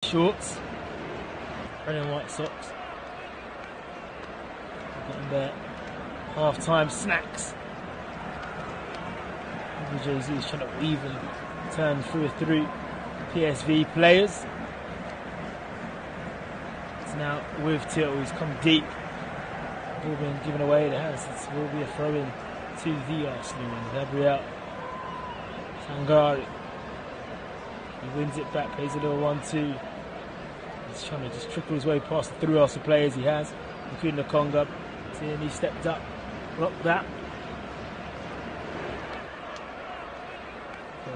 shorts, red and white socks. We've got their half-time snacks. Jesus trying to weave and turn through PSV players. It's now with Till, who's come deep. Ball being given away. It will be a throw-in to the Arsenal and Gabriel Sangari. He wins it back, plays a little 1-2. He's trying to just trickle his way past the 3 Arsenal players he has, including the Conga. And he stepped up, blocked that.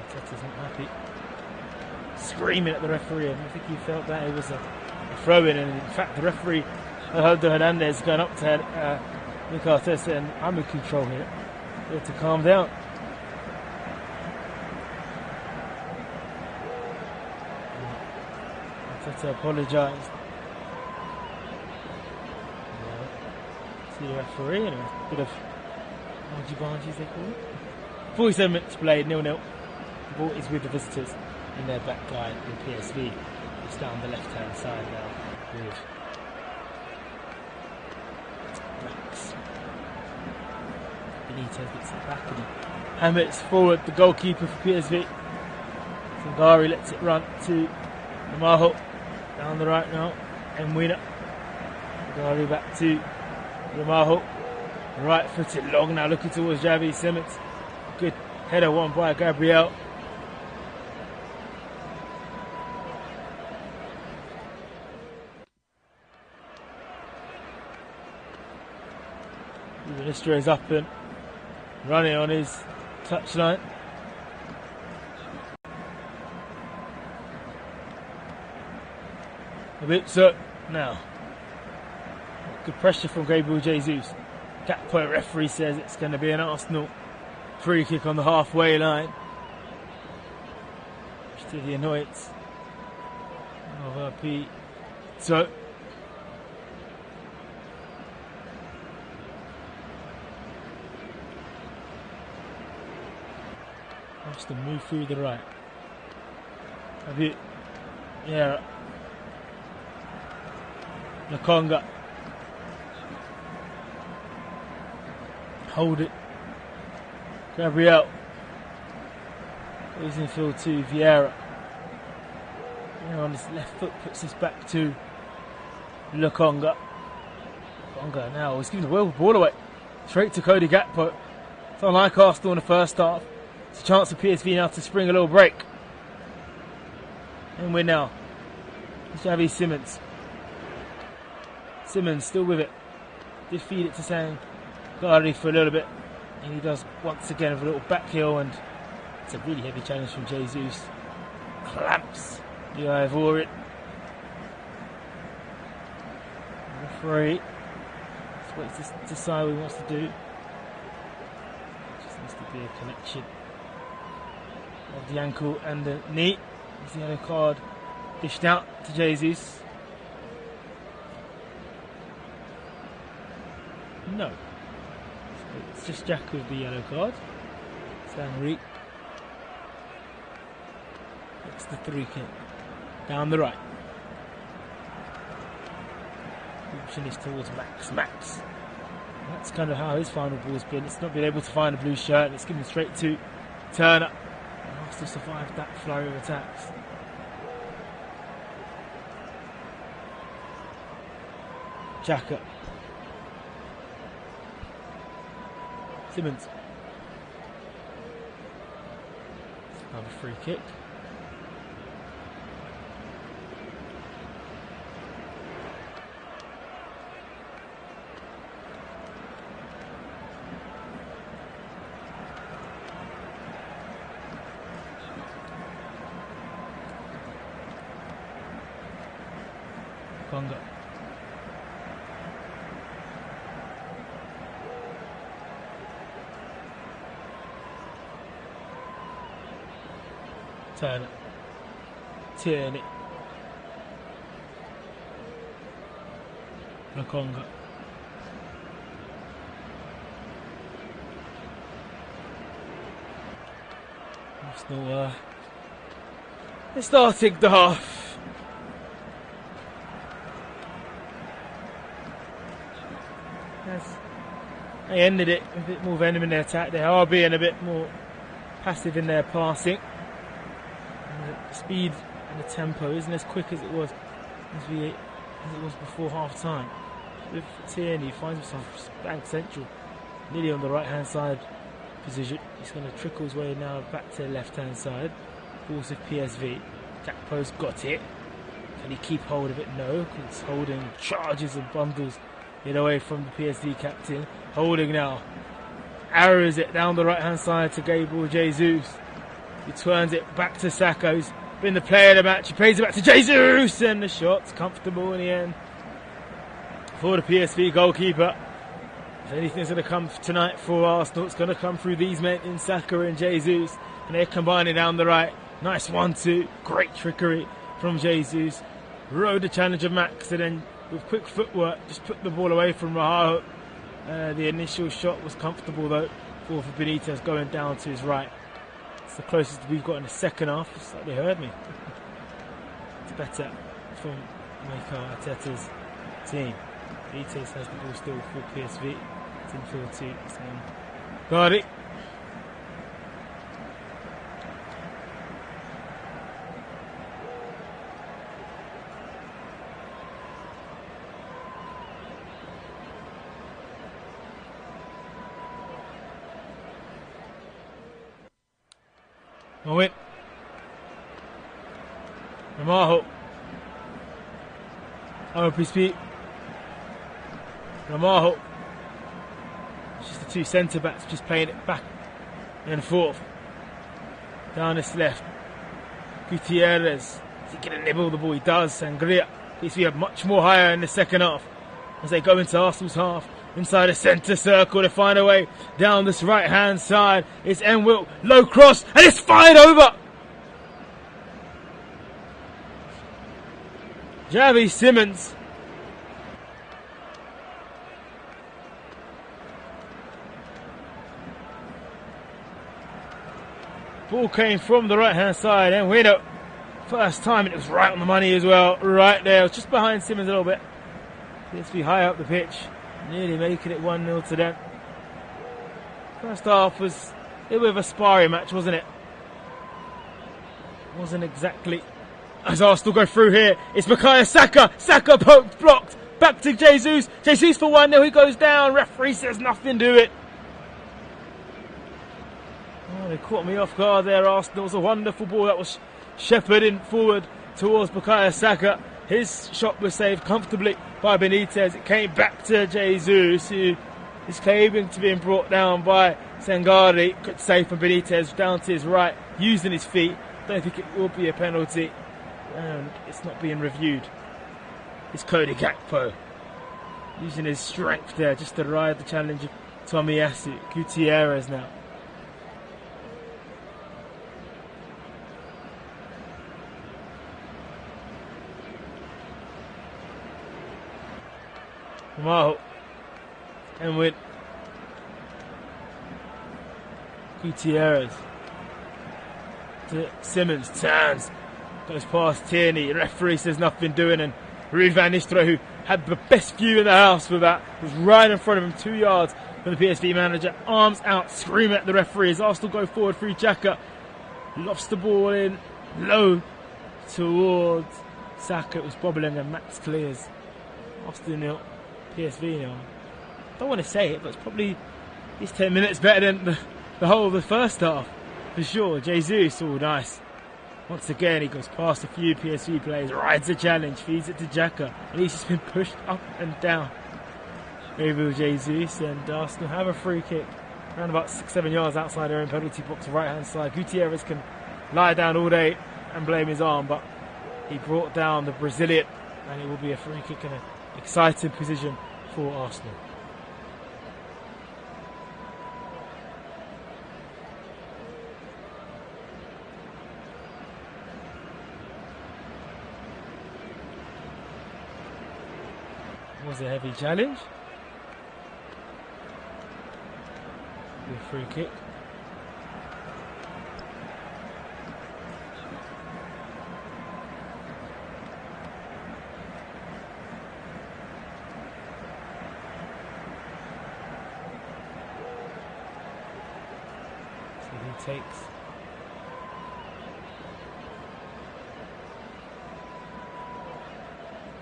Teta's not happy. Screaming at the referee. I think he felt that it was a throw-in, and in fact the referee, Alejandro Hernandez, going up to Mikel Arteta, and I'm in control here. You have to calm down. Arteta apologised. See the referee, and a bit of argy-bargy, as they call it. 47 minutes played, 0-0. The ball is with the visitors in their back line in PSV. It's down the left-hand side now with Max. Benitez gets it back and he hammers forward the goalkeeper for PSV. Sangari lets it run to Ramajo. Down the right now. Mwina. Sangari back to Ramajo. Right footed long now, looking towards Xavi Simons. Good header won by Gabriel. Minister is up and running on his touchline. A bit so now. Good pressure from Gabriel Jesus. Gakpo referee says it's going to be an Arsenal free kick on the halfway line. Much to the annoyance of RP. So Arsenal move through the right. Have you? Yeah. Nakonga. Hold it. Gabriel. Goes infield to Vieira. On his left foot puts this back to Nakonga. Nakonga now is giving the ball away. Straight to Cody Gakpo. It's unlike Arsenal in the first half. It's a chance for PSV now to spring a little break. And we're now. Xavi Simons. Simons still with it. Did feed it to Sangari for a little bit. And he does once again with a little back heel, and it's a really heavy challenge from Jesus. Clamps the eye for it. Referee just waits to decide what he wants to do. Just needs to be a connection of the ankle and the knee. There's the yellow card dished out to Jesus. No. So it's just Jack with the yellow card. Sanri. It's the 3 kick. Down the right. Option is towards Max. And that's kind of how his final ball's been. It's not been able to find a blue shirt, and it's given straight to Turner. And Arsenal survived that flurry of attacks. Xhaka. Simons. Another free kick. Conga. Turn it. Nakonga. Arsenal they're starting the half they ended it with a bit more venom in their attack. They are being a bit more passive in their passing. And the speed and the tempo isn't as quick as it was before half time. With Tierney, he finds himself bang central, nearly on the right hand side position. He's going to trickle his way now back to the left hand side. Balls with PSV. Gakpo's got it. Can he keep hold of it? No, because Holding charges and bundles it away from the PSV captain. Holding now arrows it down the right hand side to Gabriel Jesus. He turns it back to Saka, who's been the player of the match. He plays it back to Jesus, and the shot's comfortable in the end for the PSV goalkeeper. If anything's going to come tonight for Arsenal, it's going to come through these men in Saka and Jesus, and they're combining down the right. Nice 1-2, great trickery from Jesus. Rode the challenge of Max, and then with quick footwork just put the ball away from Rahaho. The initial shot was comfortable though for Benitez, going down to his right. It's the closest we've got in the second half. It's like they heard me. It's better from Mikel Arteta's team. Benitez has the ball still for PSV. It's in field 2. Got it. Owen. Ramajo. PSV. Ramajo. It's just the two centre backs just playing it back and forth. Down his left. Gutierrez. Is he going to nibble the ball? He does. Sangria. PSV are much more higher in the second half as they go into Arsenal's half. Inside the centre circle, they find a way down this right hand side. It's Enwill, low cross, and it's fired over. Javi Simmons. Ball came from the right hand side, and Enwill, first time, and it was right on the money as well. Right there, it was just behind Simmons a little bit. Let's be high up the pitch. Nearly making it 1-0 to them. First half was a bit of a sparring match, wasn't it? Wasn't exactly. As Arsenal go through here, it's Bukayo Saka. Saka poked, blocked. Back to Jesus. Jesus for 1-0. He goes down. Referee says nothing to it. Oh, they caught me off guard there, Arsenal. It was a wonderful ball that was shepherding forward towards Bukayo Saka. His shot was saved comfortably by Benitez. It came back to Jesus, who is claiming to being brought down by Sangare. Good save from Benitez down to his right, using his feet. Don't think it will be a penalty, and it's not being reviewed. It's Cody Gakpo using his strength there just to ride the challenge of Tomiyasu. Gutierrez now. Wow. And with Gutierrez to Simmons, turns, goes past Tierney. Referee says nothing doing, and Rui van Nistelrooy, who had the best view in the house with that, was right in front of him, 2 yards from the PSV manager. Arms out, screaming at the referee as Arsenal go forward through Xhaka. Lofts the ball in low towards Saka. It was bobbling, and Max clears. Arsenal 0. PSV now. Don't want to say it, but it's probably these 10 minutes better than the whole of the first half, for sure. Jesus, all nice. Once again, he goes past a few PSV players, rides the challenge, feeds it to Xhaka, and he's just been pushed up and down. Gabriel Jesus, and Arsenal have a free kick around about 6-7 yards outside their own penalty box, right hand side. Gutierrez can lie down all day and blame his arm, but he brought down the Brazilian, and it will be a free kick and an exciting position for Arsenal. Was a heavy challenge. Good free kick. takes.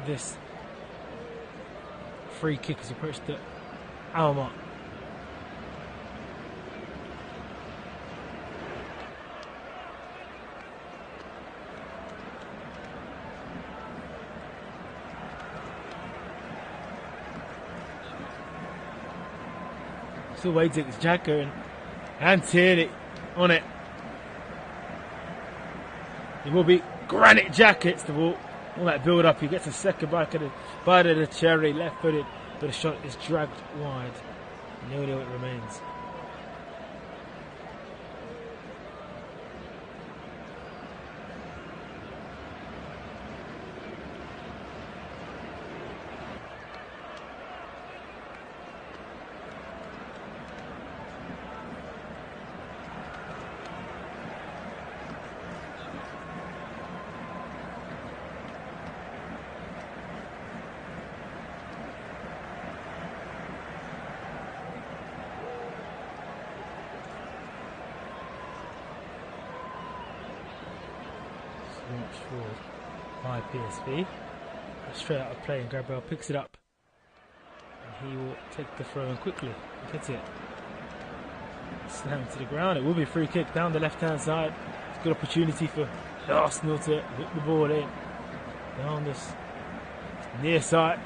This free kick as he approached the hour mark. Still waiting, it's Xhaka and Tierney on it. It will be Granit Jackets the ball. All that build up, he gets a second bite of the cherry, left footed, but the shot is dragged wide. 0-0 it remains. Launched forward by PSV. Straight out of play, and Gabriel picks it up. And he will take the throw in quickly. Gets it. Slam to the ground. It will be a free kick down the left-hand side. It's a good opportunity for Arsenal to whip the ball in. Down this near side.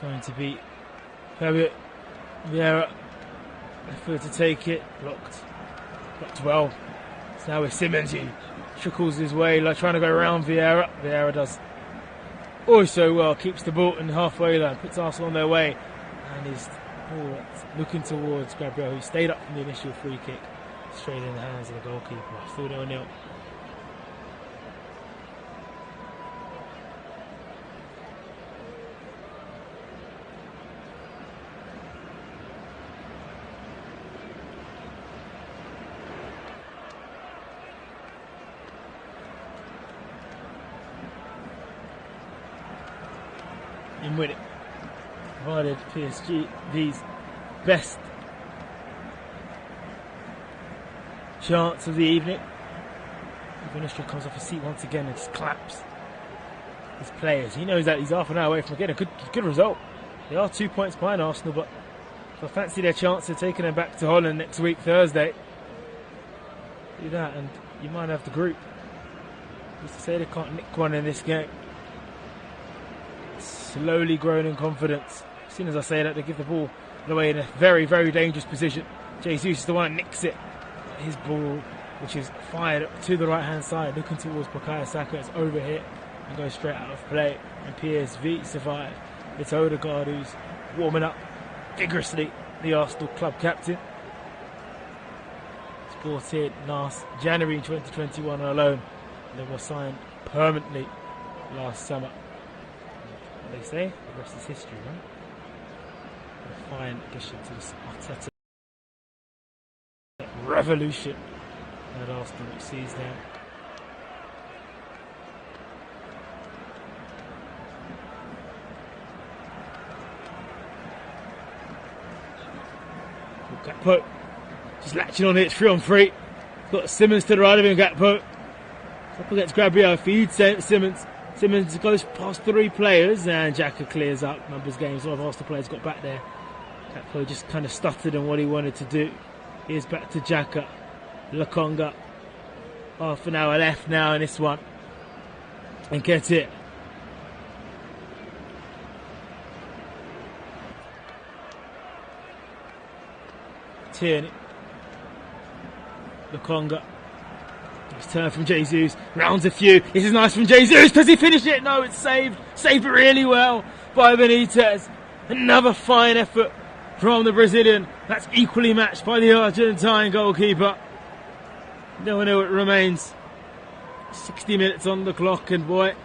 Going to be Fabio Vieira, effort to take it, blocked well. It's now with Simmons, who trickles his way, like trying to go around Vieira. Vieira does so well, keeps the ball in the halfway line, puts Arsenal on their way, and is looking towards Gabriel, who stayed up from the initial free kick, straight in the hands of the goalkeeper. Still 0-0. In with it, provided PSV's best chance of the evening. Vinicius comes off his seat once again and just claps his players. He knows that he's half an hour away from getting a good result. They are 2 points behind Arsenal, but if I fancy their chance of taking them back to Holland next week, Thursday, do that and you might have the group. Who's to say they can't nick one in this game? Slowly growing in confidence. As soon as I say that, they give the ball away in a very, very dangerous position. Jesus is the one that nicks it. His ball, which is fired to the right hand side, looking towards Bukayo Saka. It's over here and goes straight out of play. And PSV survive. It's Odegaard who's warming up vigorously, the Arsenal club captain. Sported last January 2021 alone. They were signed permanently last summer. They say the rest is history, right? A fine addition to this Arteta revolution at Arsenal, which sees them Gakpo just latching on it. It's 3-on-3. Got Simmons to the right of him. Gakpo up against Gabriel, feeds Simmons. Simmons goes past 3 players and Xhaka clears up. Numbers games, a lot of Arsenal players got back there. Gakpo just kind of stuttered on what he wanted to do. Here's back to Xhaka. Lokonga. Half an hour left now in this one. And get it. Tierney. Lokonga. It's turn from Jesus, rounds a few. This is nice from Jesus. Does he finish it? No, it's saved. Saved really well by Benitez. Another fine effort from the Brazilian. That's equally matched by the Argentine goalkeeper. 0-0 it remains. 60 minutes on the clock, and boy,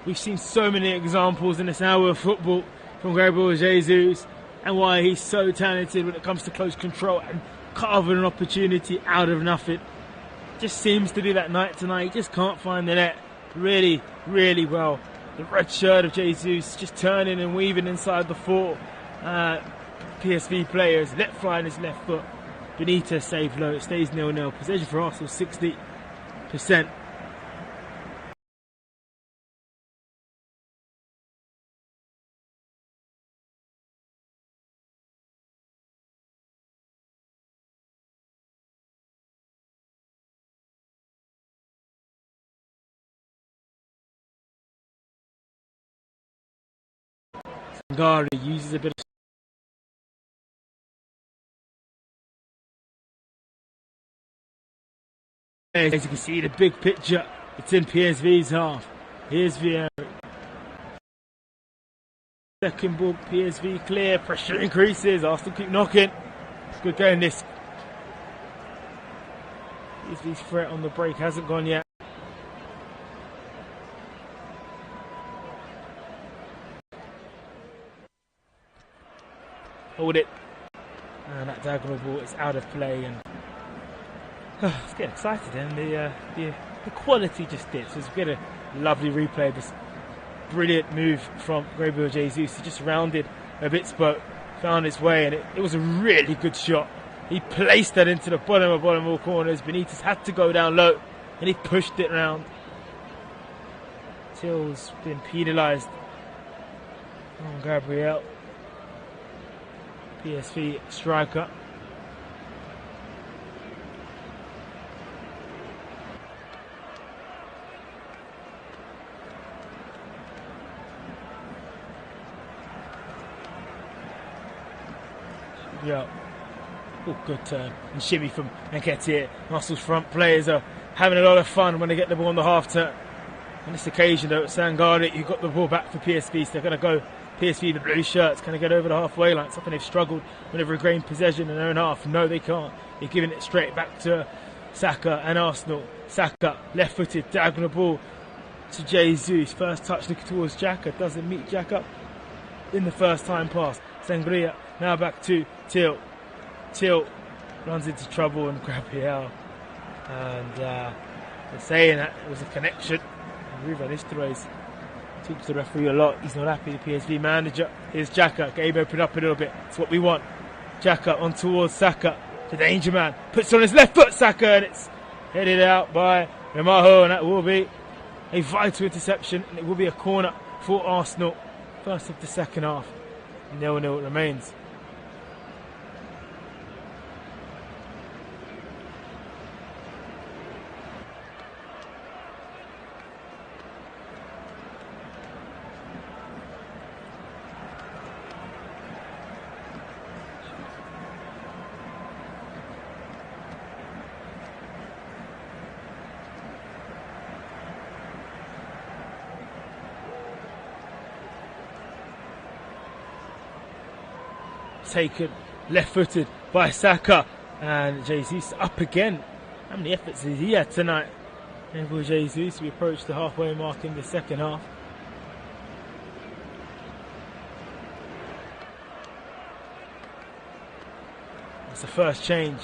We've seen so many examples in this hour of football from Gabriel Jesus, and why he's so talented when it comes to close control and carving an opportunity out of nothing. Just seems to be that night tonight. He just can't find the net really, really well. The red shirt of Jesus just turning and weaving inside the four PSV players. Let fly on his left foot. Benitez saved low. It stays 0-0. Possession for Arsenal 60%. Sangari uses a bit of as you can see the big picture, it's in PSV's half. Here's Vieira. Second ball, PSV clear, pressure increases, Arsenal keep knocking. Good going this. PSV's threat on the break hasn't gone yet. Hold it. And that diagonal ball is out of play, and it's getting excited, and the quality just dips. It's been a lovely replay of this brilliant move from Gabriel Jesus. He just rounded a bit spoke, found his way, and it was a really good shot. He placed that into the bottom all corners. Benitez had to go down low, and he pushed it round. Till's been penalised on Gabriel. PSV striker. Yeah. Oh, good turn. And shimmy from Nketiah. Arsenal's front players are having a lot of fun when they get the ball on the half turn. On this occasion, though, it's Sangari who got the ball back for PSV, so they're going to go. PSV, the blue shirts, can they get over the halfway line? Something they've struggled whenever they gain possession in their own half. No, they can't. They're giving it straight back to Saka and Arsenal. Saka, left-footed, diagonal ball to Jesus. First touch looking towards Xhaka. Doesn't meet Xhaka in the first time pass. Sangria now back to Till. Till runs into trouble and Gabriel. And they're saying that it was a connection. Ruben Nistelrooy's talks to the referee a lot. He's not happy. The PSV manager. Here's Xhaka. Game opened up a little bit. It's what we want. Xhaka on towards Saka. The danger man. Puts on his left foot, Saka, and it's headed out by Ramajo, and that will be a vital interception, and it will be a corner for Arsenal. First of the second half. 0-0 it remains. Taken left-footed by Saka, and Jesus up again. How many efforts has he had tonight? And for Jesus, we approach the halfway mark in the second half. It's the first change,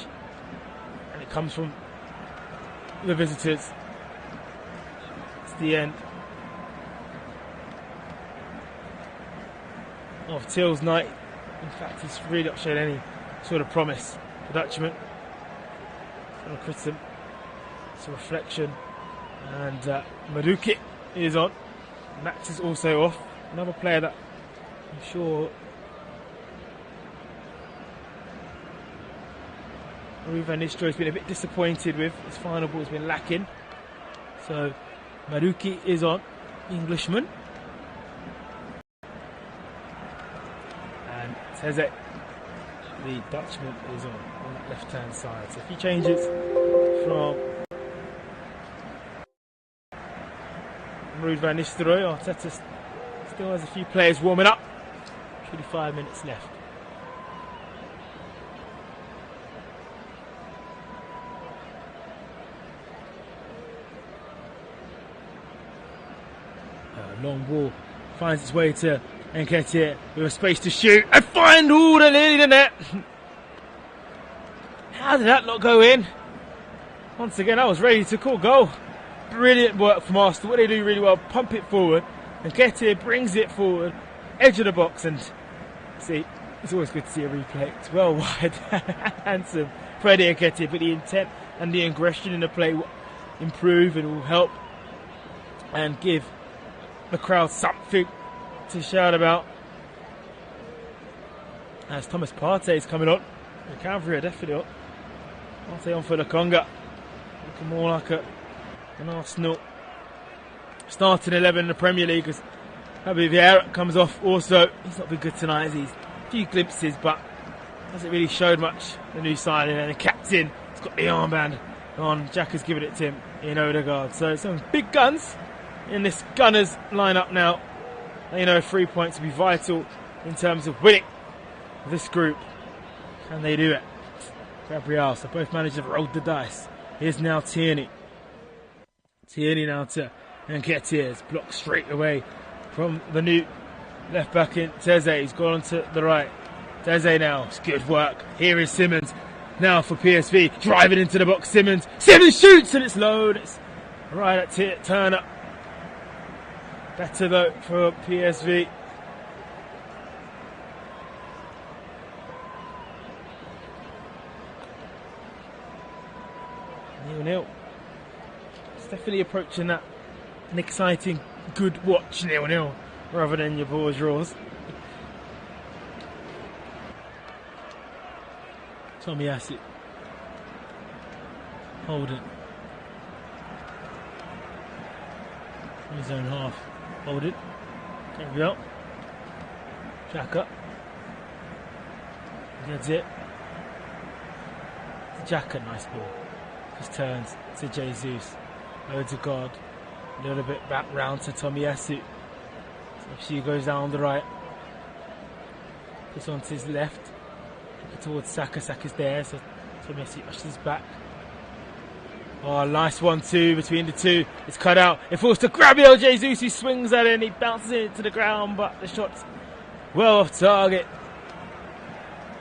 and it comes from the visitors. It's the end of Till's night. In fact, he's really not shown any sort of promise. The Dutchman, Christen, it's a reflection, and Maduki is on. Max is also off. Another player that I'm sure Ruben Nistelrooy has been a bit disappointed with. His final ball has been lacking. So Maduki is on, Englishman. Says it, the Dutchman is on that left-hand side. So a few changes from Ruud van Nistelrooy. Arteta still has a few players warming up. 25 minutes left. long ball finds its way to Nketiah with a space to shoot and find all the nearly the net. How did that not go in? Once again, I was ready to call goal. Brilliant work from Arsenal. What they do really well, pump it forward. Nketiah brings it forward, edge of the box, and see, it's always good to see a replay. It's well wide, handsome. Freddie Nketiah, but the intent and the aggression in the play will improve and will help and give the crowd something to shout about. As Thomas Partey is coming on, the cavalry are definitely on. Partey on for the conga, looking more like an Arsenal starting 11 in the Premier League as Javi Vieira comes off also. He's not been good tonight, he's a few glimpses, but hasn't really showed much, the new signing. And the captain has got the armband on. Jack has given it to him in Odegaard. So some big guns in this Gunners lineup now. And 3 points will be vital in terms of winning this group. Can they do it? Gabriel, so both managers have rolled the dice. Here's now Tierney. Tierney now to Nketiah. It's blocked straight away from the new left back in Teze. He's gone on to the right. Teze now. It's good work. Here is Simmons now for PSV. Driving into the box. Simmons shoots and it's low. And it's right at Turner. Better though for PSV. Nil-nil. It's definitely approaching that an exciting, good watch 0-0 rather than your ball draws. Tomiyasu. Holden. In his own half. Holden. Gabriel. Xhaka. That's it. Xhaka, nice ball. Just turns to Jesus. Odegaard. A little bit back round to Tomiyasu. So she goes down the right. Puts on to his left. Towards Saka. Saka's there. So Tomiyasu ushers back. Oh, nice 1-2 between the two. It's cut out. It falls to Gabriel Jesus. He swings at it and he bounces it to the ground. But the shot's well off target.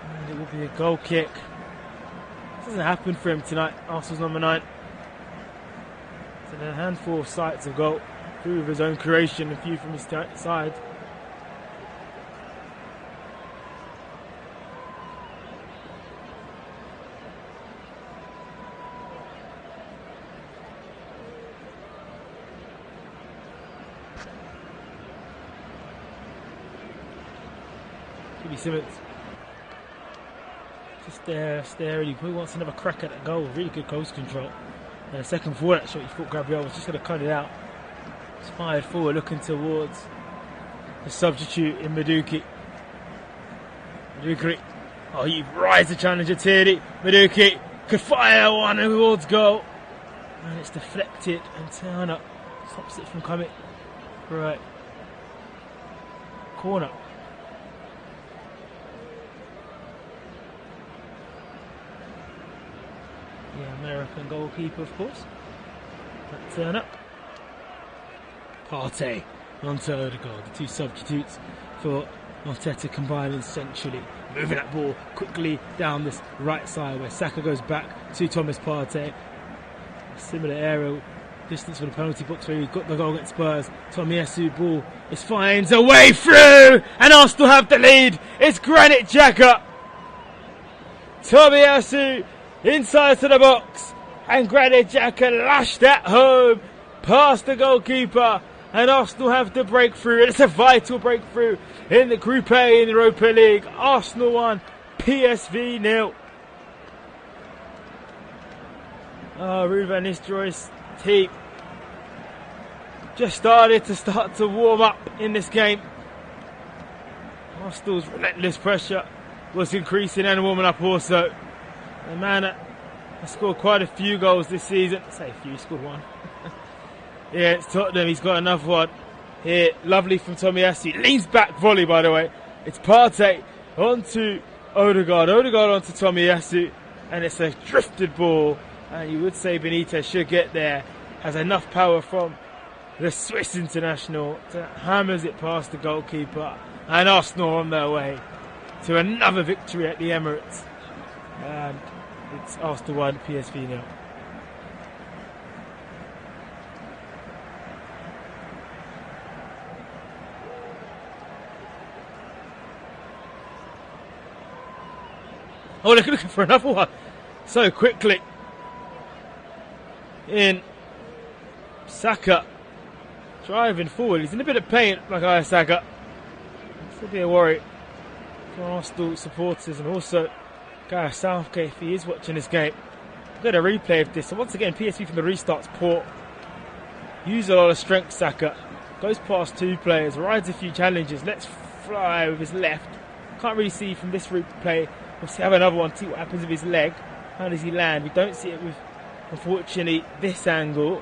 And it will be a goal kick. Doesn't happen for him tonight. Arsenal's number 9. So a handful of sights of goal, through of his own creation, a few from his side. Could be Simmons. Just staring. He probably wants another crack at that goal. Really good goals control. And a second forward that shot, he thought Gabriel was just going to cut it out. It's fired forward, looking towards the substitute in Madueke. Oh, he rides the challenger, Tierney. Madueke could fire one towards goal. And it's deflected, and Turner stops it from coming. Right. Corner. The American goalkeeper, of course. That Turner. Partey onto Odegaard. The two substitutes for Arteta combining centrally. Moving that ball quickly down this right side where Saka goes back to Thomas Partey. A similar aerial distance for the penalty box where he got the goal against Spurs. Tomiyasu ball finds a way through and Arsenal have the lead. It's Granit Xhaka. Tomiyasu inside to the box, and Granit Xhaka lashed that home past the goalkeeper, and Arsenal have the breakthrough. It's a vital breakthrough in the Group A in the Europa League. Arsenal 1, PSV 0. Ruben Nistelrooy's team just started to warm up in this game. Arsenal's relentless pressure was increasing and warming up also. The man has scored quite a few goals this season. I say a few, he scored one. Yeah, it's Tottenham, he's got another one. Here, lovely from Tomiyasu. Leans back volley, by the way. It's Partey onto Odegaard. Odegaard onto Tomiyasu. And it's a drifted ball. And you would say Benitez should get there. Has enough power from the Swiss international hammers it past the goalkeeper, and Arsenal on their way to another victory at the Emirates. And it's Arsenal 1, PSV 0. Oh, look, looking for another one so quickly. In Saka, driving forward. He's in a bit of pain, Bukayo Saka. It's a bit of worry for Arsenal supporters and also Gareth Southgate if he is watching this game. I've got a replay of this. So once again, PSV from the restart's poor. Use a lot of strength, Saka. Goes past two players, rides a few challenges, lets fly with his left. Can't really see from this replay. We'll have another one, see what happens with his leg. How does he land? We don't see it with, unfortunately, this angle.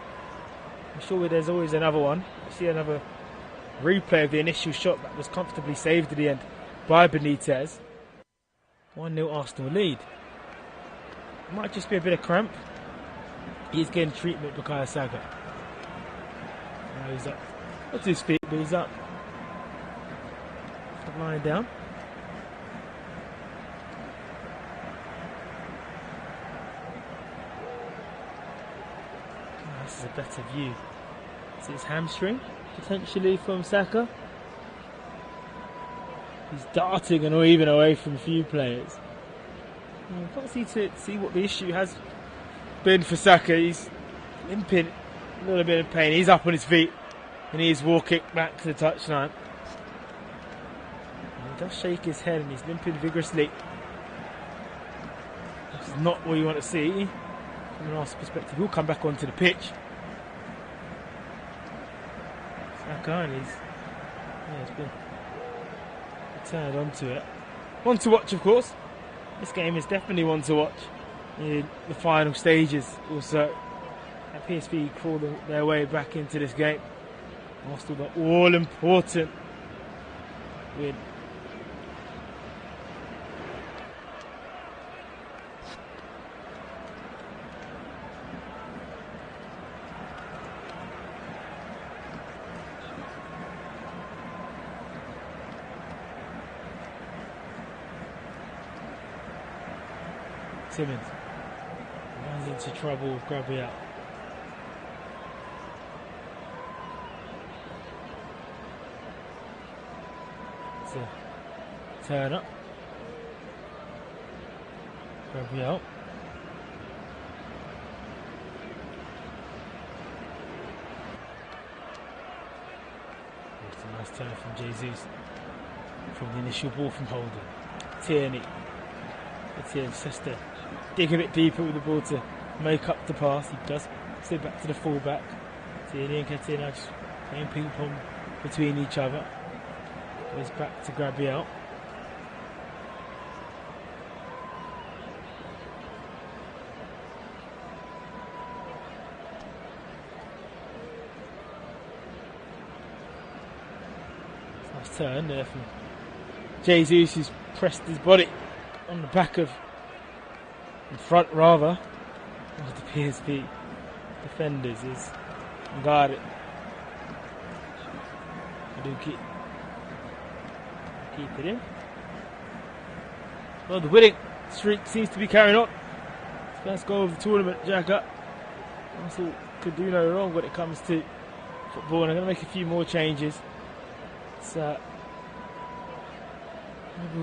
I'm sure there's always another one. We see another replay of the initial shot that was comfortably saved at the end by Benitez. 1-0 Arsenal lead. Might just be a bit of cramp. He's getting treatment, Bukayo Saka. Now he's up. Not to his feet, but he's up. Stop lying down. This is a better view. Is it his hamstring, potentially, from Saka? He's darting and even away from a few players. I can't see what the issue has been for Saka. He's limping, a little bit of pain. He's up on his feet and he's walking back to the touchline. He does shake his head and he's limping vigorously. This is not what you want to see from an Arsenal perspective. He'll come back onto the pitch. Saka, and he's been turned onto it. One to watch, of course. This game is definitely one to watch in the final stages. Also, PSV crawling their way back into this game. Arsenal the all-important win. Simmons runs into trouble with Gabriel. It's a turn up. Gabriel. It's a nice turn from Jesus. From the initial ball from Holden. Tierney. Etienne's just to dig a bit deeper with the ball to make up the pass. He does slip back to the fullback. Tierney and Katina just playing ping pong between each other. Goes back to Gabriel. Nice turn there from Jesus, who's pressed his body on the back of, in front rather, of the PSV defenders is Ngare. Keep it in. Well, the winning streak seems to be carrying on. First goal of the tournament, Xhaka. Arsenal could do no wrong when it comes to football, and I'm going to make a few more changes. It's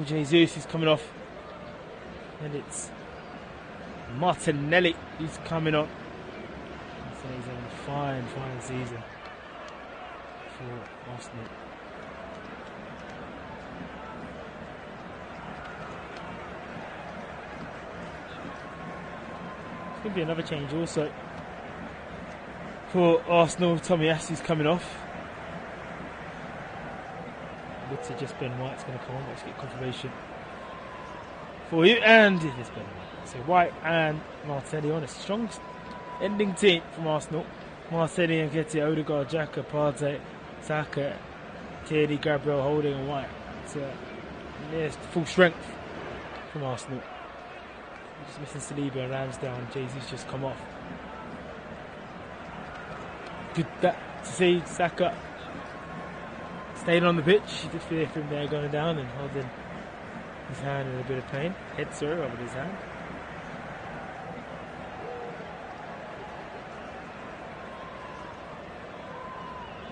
Jesus is coming off. And it's Martinelli who's coming on. So he's having a fine season for Arsenal. There's going to be another change also for Arsenal. Tomiyasu's coming off. It looks like just Ben White's going to come on. Let's get confirmation for you, and it is Ben White. So White and Martinelli on a strong ending team from Arsenal. Martinelli and Nketiah, Odegaard, Xhaka, Partey, Saka, Tierney, Gabriel, Holding and White. It's full strength from Arsenal. Just missing Saliba and Ramsdale, and Jesus just come off. Good, that to see Saka staying on the pitch. You did feel him there going down and holding his hand in a bit of pain. Head, sorry, over his hand.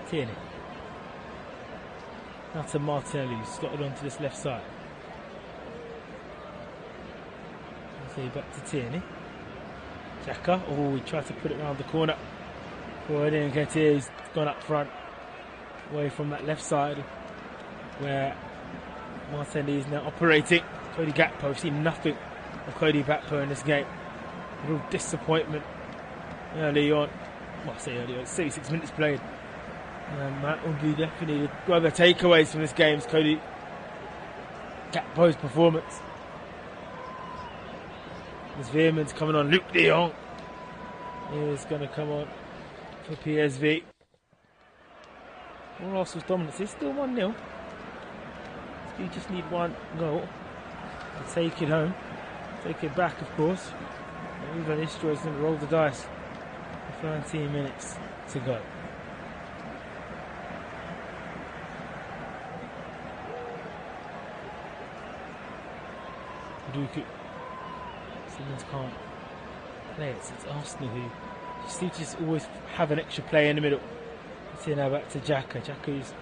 Tierney. Now to Martinelli, who's slotted onto this left side. So back to Tierney. Xhaka. Oh, he tried to put it around the corner. Forward in, he's gone up front. Away from that left side where Martinelli is now operating. Cody Gakpo, we've seen nothing of Cody Gakpo in this game. A real disappointment early on. Well, I say early on, 36 minutes played. That will be definitely one of the takeaways from this game is Cody Gakpo's performance. As Veerman's coming on, Luke de Jong is going to come on for PSV. All Arsenal's dominance is still 1-0. So you just need one goal to take it home. Take it back, of course. And Ivan Istra is going to roll the dice with 13 minutes to go. Duku. Simmons can't play it. It's Arsenal who just seem to just always have an extra player in the middle. See now back to Xhaka. Xhaka's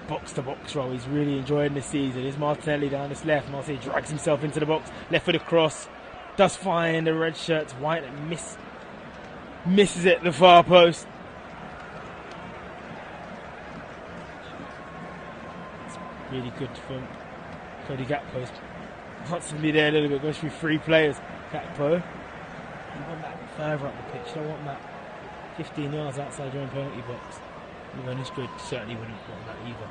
box-to-box role. He's really enjoying this season. Here's Martinelli down this left. Martinelli drags himself into the box. Left foot across. Does find the red shirts. White and misses it at the far post. It's really good from Cody Gakpo. Wants to be there a little bit. Goes through three players. Gakpo. You want that further up the pitch. You don't want that 15 yards outside your own penalty box. Even this good certainly wouldn't want that either.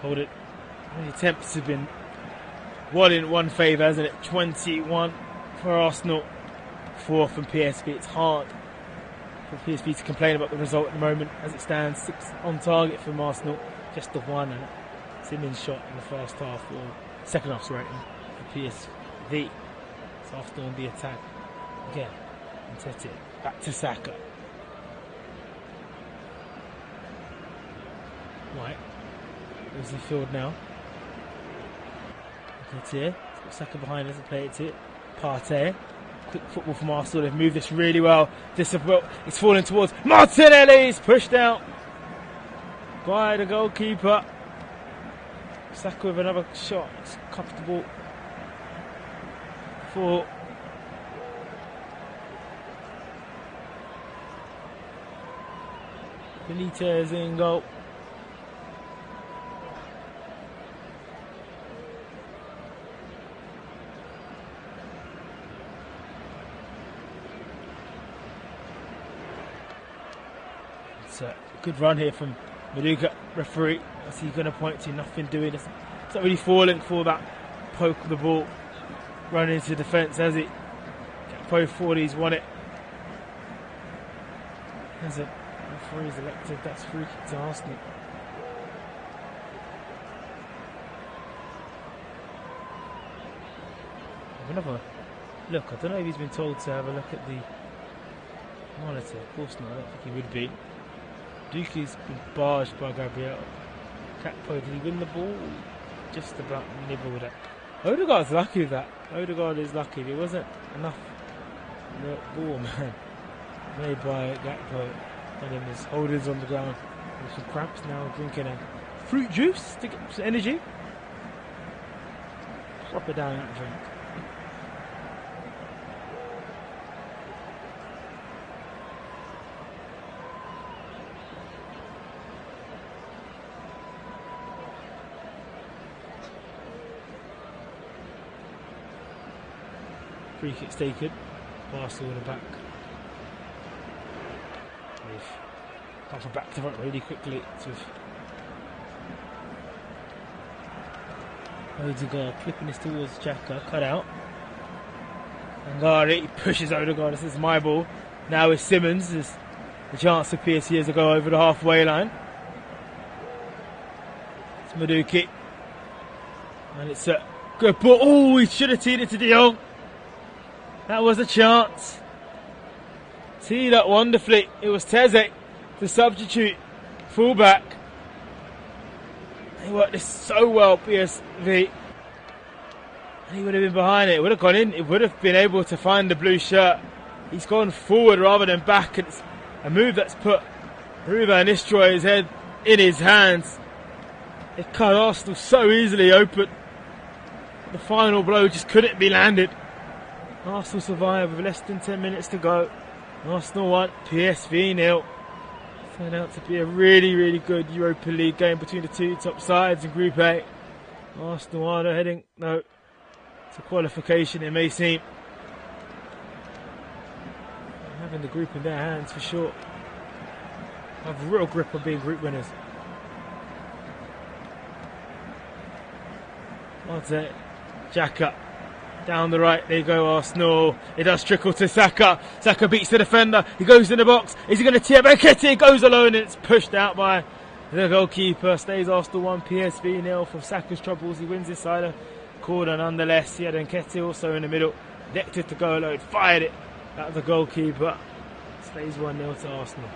Hold it. The attempts have been one in one favour, hasn't it? 21 for Arsenal, 4 from PSV. It's hard for PSV to complain about the result at the moment as it stands. 6 on target from Arsenal, just the one. And Simmons shot in the first half, or second half's rating for PSV. So Arsenal on the attack again. And set it back to Saka. Right, there's the field now. It's here. It's got Saka behind us to play it to Partey. Quick football from Arsenal. They've moved this really well. It's falling towards Martinelli. It's pushed out by the goalkeeper. Saka with another shot. It's comfortable for Benitez in goal. A good run here from Maduka, referee. What's he going to point to? Nothing doing. It's not really falling for that poke of the ball. Running into defence, has he? Gakpo forward, he's won it. As a referee's elected, that's free kick to Arsenal. Another look. I don't know if he's been told to have a look at the monitor. Of course not. I don't think he would be. Duki's been barged by Gabriel. Gakpo, did he win the ball? Just about nibbled it. Odegaard's lucky with that. Odegaard is lucky. There wasn't enough ball, man, made by Gakpo. And then his holders on the ground with some cramps now, drinking a fruit juice to get some energy. Drop it down that drink. Free kick's taken. Arsenal in the back. They've gone from back to front really quickly. Odegaard flipping this towards Xhaka. Cut out. Angari pushes Odegaard. This is my ball. Now it's Simmons. As the chance for PSG to go over the halfway line. It's Maduki. And it's a good ball. Oh, he should have teed it to De Jong. That was a chance. Teed up wonderfully. It was Teze, the substitute fullback. They worked this so well, PSV. And he would have been behind it. It would have gone in. It would have been able to find the blue shirt. He's gone forward rather than back. And it's a move that's put Ruben Nistelrooy's head in his hands. It cut Arsenal so easily open. The final blow just couldn't be landed. Arsenal survive with less than 10 minutes to go. Arsenal 1, PSV 0. Turned out to be a really, really good Europa League game between the two top sides in Group A. Arsenal are heading, to qualification, it may seem. Having the group in their hands for sure. Have a real grip on being group winners. That's it. Xhaka down the right, there you go Arsenal. It does trickle to Saka. Saka beats the defender, he goes in the box. Is he going to tee up? Nketiah goes alone and it's pushed out by the goalkeeper. Stays Arsenal 1, PSV 0 from Saka's troubles. He wins this side of corner nonetheless. He had Nketiah also in the middle. Elected to go alone, fired it at the goalkeeper. Stays 1-0 to Arsenal.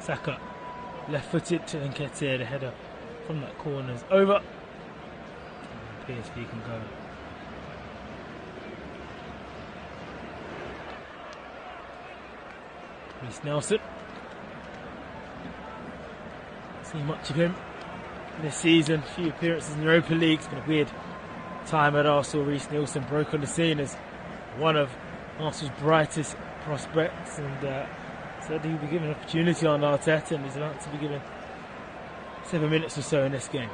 Saka, left-footed to Nketiah, the header from that corner is over. And PSV can go. Reece Nelson. Seen much of him this season. A few appearances in the Europa League. It's been a weird time at Arsenal. Reece Nelson broke on the scene as one of Arsenal's brightest prospects, and said he'll be given an opportunity on Arteta, and he's about to be given 7 minutes or so in this game.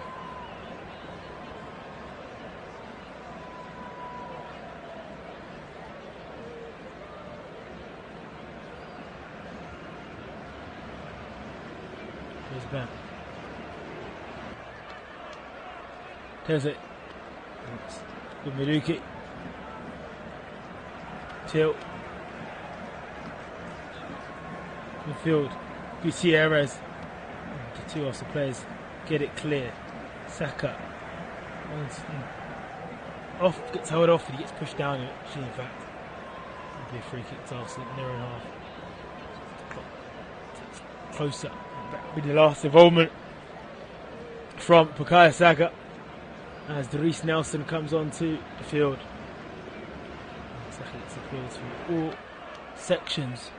He's back. There's it. Good Maduki. Tilt. Midfield, Gutierrez. The two Arsenal players get it clear. Saka off, gets held off and he gets pushed down. Actually, in fact, it'll be a free kick to Arsenal in their own half. Closer. That will be the last involvement from Bukayo Saka as Reece Nelson comes onto the field. Saka gets applause from all sections.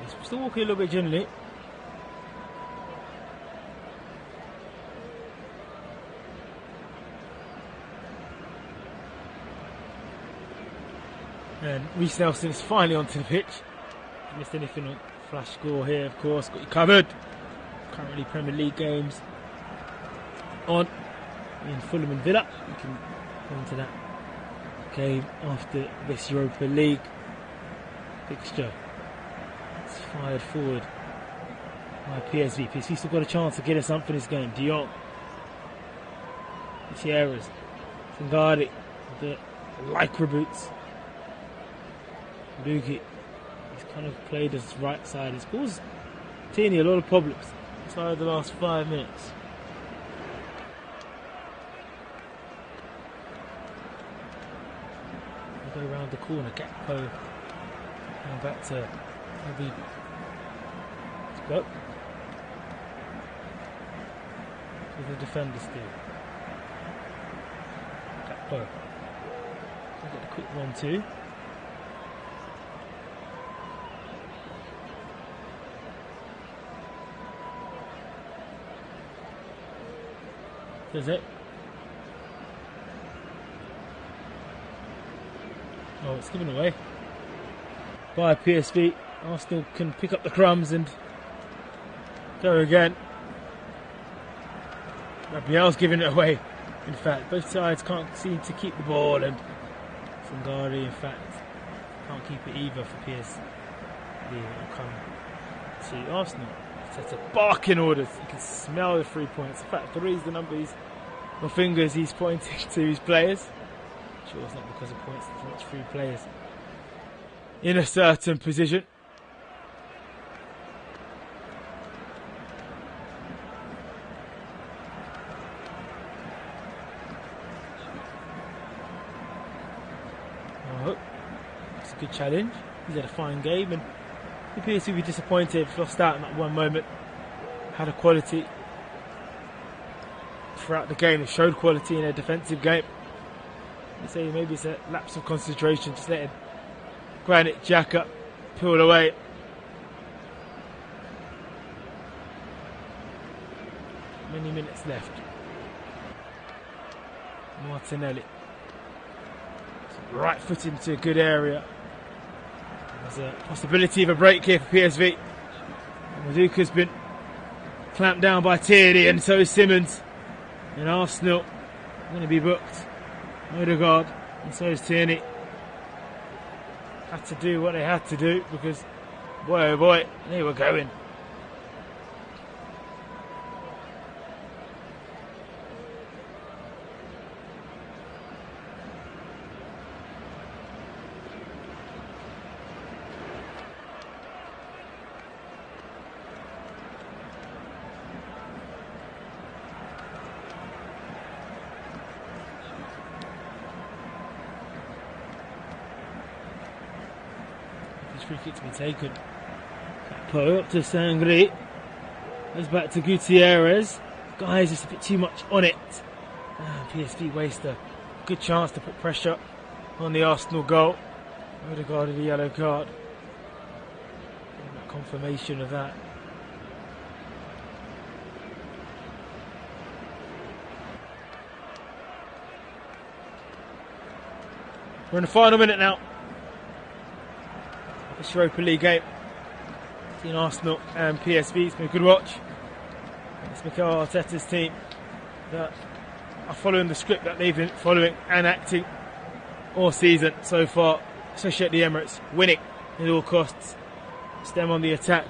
He's still walking a little bit gently. And Reece Nelson is finally onto the pitch. If you missed anything on flash score here, of course, got you covered. Currently Premier League games on in Fulham and Villa. You can go into that game after this Europa League fixture. It's fired forward by PSV. PSV still got a chance to get us something in this game. De Jong, Gutierrez, Sangari, the lycra boots. Maduki, he's kind of played his right side. It's caused Tini a lot of problems inside the last 5 minutes. Go around the corner, Gakpo, and back to maybe. Let's go. So the defenders do. Gakpo. Get a quick 1-2. Does it? Oh, it's given away by PSV. Arsenal can pick up the crumbs and go again. Gabriel's giving it away. In fact, both sides can't seem to keep the ball, and Sangari, in fact, can't keep it either for PSV. Will come to Arsenal. Set a barking orders. You can smell the 3 points. In fact, 3 is the number fingers he's pointing to his players. Sure, it's not because of points. It's 3 players in a certain position. Oh, it's a good challenge. He's had a fine game, and the PSV will be disappointed if lost out in that one moment. Had a quality throughout the game. They showed quality in their defensive game. You say maybe it's a lapse of concentration, just letting Granit Xhaka pull away. Many minutes left. Martinelli. Right foot into a good area. There's a possibility of a break here for PSV. Maduka's been clamped down by Tierney, and so is Simmons. And Arsenal going to be booked. Odegaard, and so is Tierney. Had to do what they had to do, because boy oh boy, they were going. Free kick to be taken. Put up to Sangri. Goes back to Gutierrez. Guys, just a bit too much on it. PSV waste a good chance to put pressure on the Arsenal goal. Odegaard with the yellow card. Confirmation of that. We're in the final minute now. This Europa League game between Arsenal and PSV. It's been a good watch. It's Mikel Arteta's team that are following the script that they've been following and acting all season so far, especially at the Emirates, winning at all costs. It's them on the attack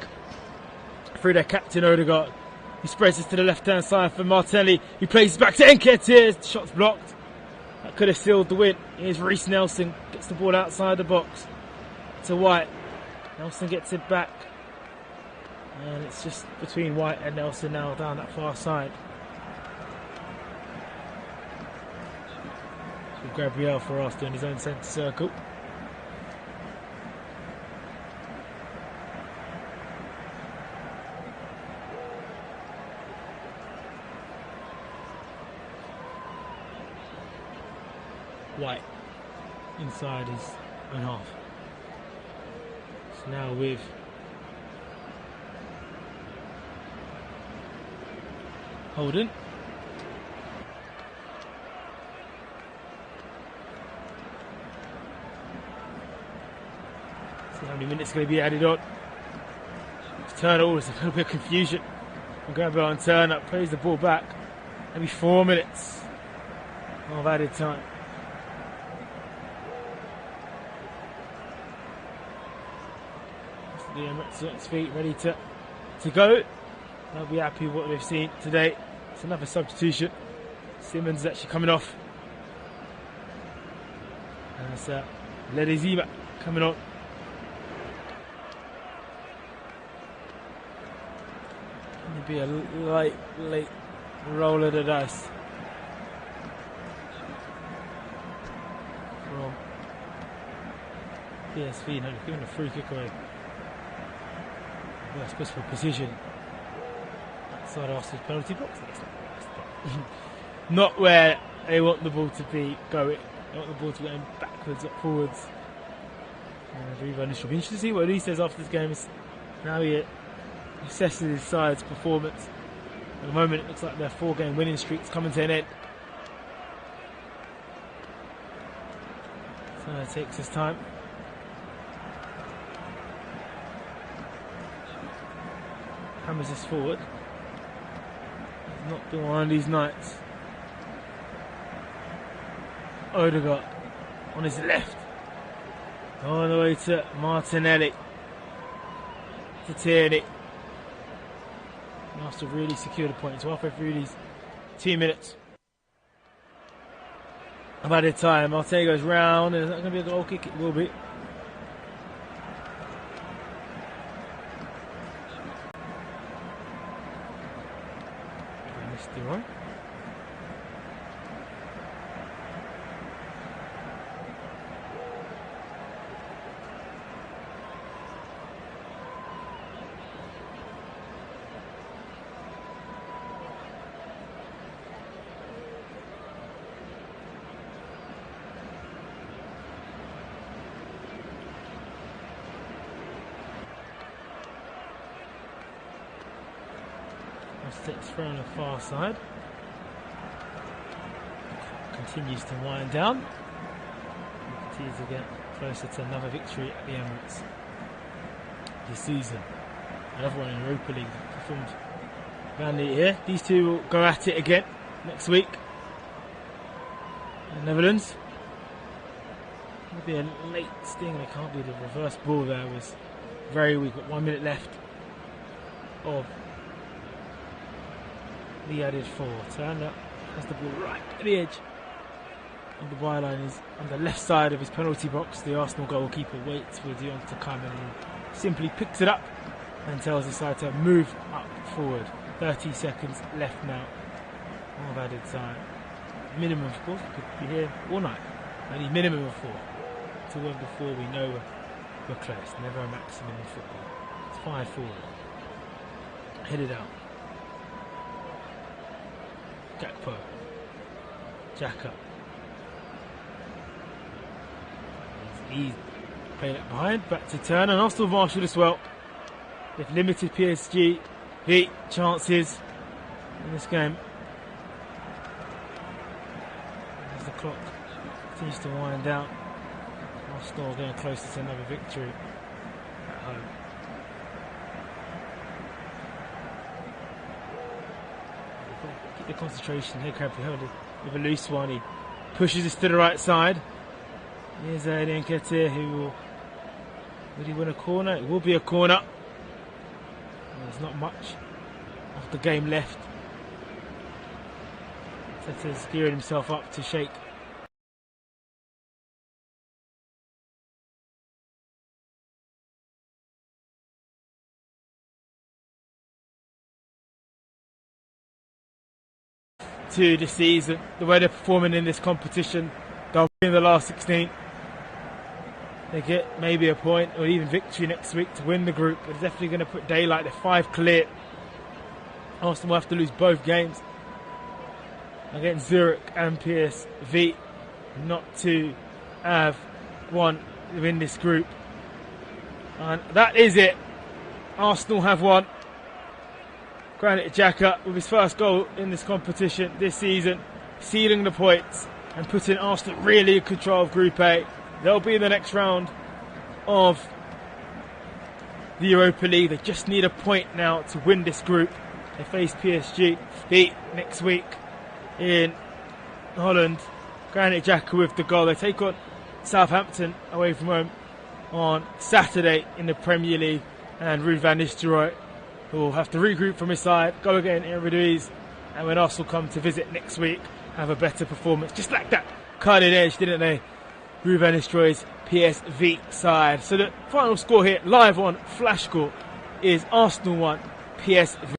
through their captain Odegaard. He spreads it to the left-hand side for Martinelli. He plays back to Nketiah. Shot's blocked. That could have sealed the win. Here's Reece Nelson. Gets the ball outside the box to White. Nelson gets it back. And it's just between White and Nelson now down that far side. So Gabriel for Arsenal in his own centre circle. White inside his own half. So now with Holden. See how many minutes are going to be added on. Turner, there's a little bit of confusion. Gabriel and Turner plays the ball back. Maybe 4 minutes of added time. The Emirates at its feet, ready to go. They'll be happy with what they've seen today. It's another substitution. Simmons is actually coming off. And it's Ledezima coming on. It'll be a late roll of the dice from PSV. No, giving a free kick away. Worst possible position outside Arsenal's penalty box. Not where they want the ball to be going. They want the ball to be going backwards, up forwards. It should be interesting to see what he says after this game. Now he assesses his side's performance At the moment, it looks like their 4-game winning streak's coming to an end. So it takes his time. Hammers this forward. He's not been one of these nights. Odegaard on his left. All the way to Martinelli. To Tierney. Arsenal really secured a point. It's halfway through these 2 minutes. I've added time. Martinelli goes round. Is that going to be a goal kick? It will be. Missed the one. Sticks through on the far side. Continues to wind down. Continues to get closer to another victory at the Emirates this season. Another one in the Europa League performed badly here. These two will go at it again next week in the Netherlands. It'll be a late sting. It can't be. The reverse ball there was very weak. Got 1 minute left of the added 4. Turner has the ball right at the edge of the byline. Is on the left side of his penalty box. The Arsenal goalkeeper waits for De Jong to come and he simply picks it up and tells the side to move up forward. 30 seconds left now of added time. Minimum, of course, we could be here all night. Only minimum of 4. Till of the 4 we know we're close. Never a maximum in football. It's 5 forward. Headed out. Gakpo, Xhaka. He's playing it behind, back to Turner, and Arsenal marshalled as well. They've limited PSG chances in this game. As the clock continues to wind down, Arsenal getting closer to another victory at home. Keep the concentration here, Crabtree with a loose one. He pushes this to the right side. Here's Eddie Nketiah, who will he win a corner? It will be a corner. There's not much of the game left. Nketiah's gearing himself up to shake. To this season, the way they're performing in this competition, they'll be in the last 16. They get maybe a point or even victory next week to win the group. They're definitely going to put daylight. They're 5 clear. Arsenal will have to lose both games against Zurich and PSV not to have won win this group. And that is it. Arsenal have won. Granit Xhaka with his first goal in this competition this season, sealing the points and putting Arsenal really in control of Group A. They'll be in the next round of the Europa League. They just need a point now to win this group. They face PSG next week in Holland. Granit Xhaka with the goal. They take on Southampton away from home on Saturday in the Premier League, and Ruud van Nistelrooy, who will have to regroup from his side, go again in Ruiz, and when Arsenal come to visit next week, have a better performance. Just like that, cutting edge, didn't they? Ruud van Nistelrooy's PSV side. So the final score here, live on Flash Score, is Arsenal 1, PSV